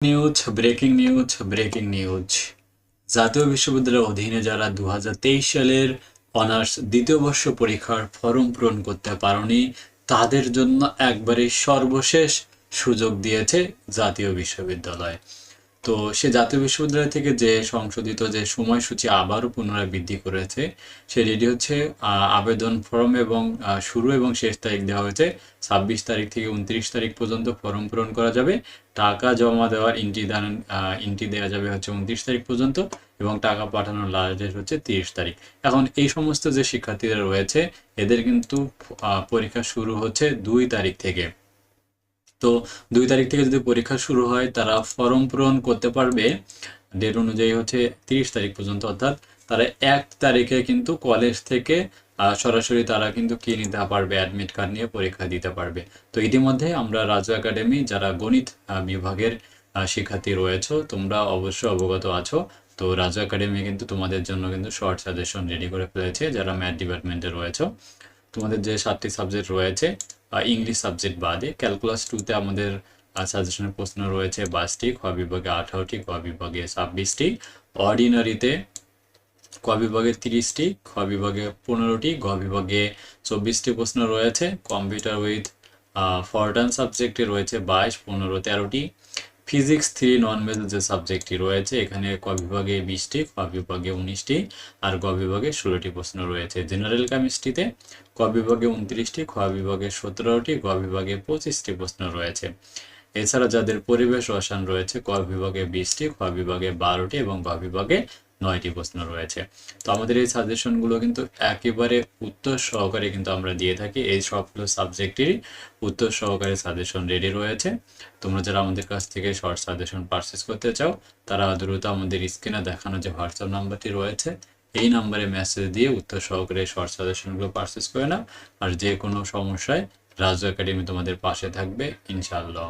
Breaking news. জাতীয় বিশ্ববিদ্যালয়ের অধীনে যারা 2023 সালের অনার্স দ্বিতীয় বর্ষ পরীক্ষার ফর্ম পূরণ করতে পারোনি তাদের জন্য একবারে সর্বশেষ সুযোগ দিয়েছে জাতীয় বিশ্ববিদ্যালয়। তো সে জাতীয় বিশ্ববিদ্যালয় থেকে যে সংশোধিত যে সময়সূচি আবারও পুনরায় বৃদ্ধি করেছে সেটি হচ্ছে আবেদন ফর্ম এবং শুরু এবং শেষ তারিখ দেওয়া হয়েছে 26 তারিখ থেকে 29 তারিখ পর্যন্ত ফর্ম পূরণ করা যাবে। টাকা জমা দেওয়ার ইন্টি দেওয়া যাবে হচ্ছে 29 তারিখ পর্যন্ত এবং টাকা পাঠানোর লাস্ট ডেট হচ্ছে 30 তারিখ। এখন এই সমস্ত যে শিক্ষার্থীরা রয়েছে এদের কিন্তু পরীক্ষা শুরু হচ্ছে 2 তারিখ থেকে। তো 2 তারিখ থেকে যদি পরীক্ষা শুরু হয় তারা ফর্ম পূরণ করতে পারবে ডেট অনুযায়ী হচ্ছে 30 তারিখ পর্যন্ত, অর্থাৎ তারা 1 তারিখে কিন্তু কলেজ থেকে সরাসরি তারা কিন্তু কি নিতে পারবে, অ্যাডমিট কার্ড নিয়ে পরীক্ষা দিতে পারবে। তো ইতিমধ্যে আমরা রাজু একাডেমি যারা গণিত বিভাগের শিক্ষার্থী রয়েছে তোমরা অবশ্যই অবগত আছো। তো রাজু একাডেমি কিন্তু তোমাদের জন্য কিন্তু শর্ট সাজেশন রেডি করে ফেলেছে যারা ম্যাথ ডিপার্টমেন্টে রয়েছে। তোমাদের যে 7টি সাবজেক্ট রয়েছে ইংলিশ সাবজেক্ট বাদে ক্যালকুলাস 2তে আমাদের সাজেশনের প্রশ্ন রয়েছে 22টি, খ বিভাগে 18টি, গ বিভাগে 26টি, অর্ডিনারিতে ক বিভাগে 30টি, খ বিভাগে 15টি, গ বিভাগে 24টি প্রশ্ন রয়েছে। কম্পিউটার উইথ ফরটান সাবজেক্টে রয়েছে 22, 15, 13টি। ফিজিক্স 3 নন মেজর যে সাবজেক্টটি রয়েছে এখানে ক বিভাগে 20টি, খ বিভাগে 19টি আর গ বিভাগে 16টি প্রশ্ন রয়েছে। জেনারেল কেমিস্ট্রিতে ক বিভাগে 29টি, খ বিভাগে 17টি, গ বিভাগে 25টি প্রশ্ন রয়েছে। এছাড়া যাদের পরিবেশ রসায়ন রয়েছে ক বিভাগে 20টি, খ বিভাগে 12টি এবং গ বিভাগে 9টি প্রশ্ন রয়েছে। তো আমাদের এই সাজেশনগুলো কিন্তু একেবারে উত্তর সহকারে কিন্তু আমরা দিয়ে থাকি। এই সবগুলো সাবজেক্টেরই উত্তর সহকারে সাজেশন রেডি রয়েছে। তোমরা যারা আমাদের কাছ থেকে শর্ট সাজেশন পারচেস করতে চাও তারা দ্রুত আমাদের স্ক্রিনে দেখানো যে হোয়াটসঅ্যাপ নাম্বারটি রয়েছে এই নাম্বারে মেসেজ দিয়ে উত্তর সহকারে শর্ট সাজেশনগুলো পারচেস করে নাও। আর যে কোনো সমস্যায় রাজু একাডেমি তোমাদের পাশে থাকবে ইনশাআল্লাহ।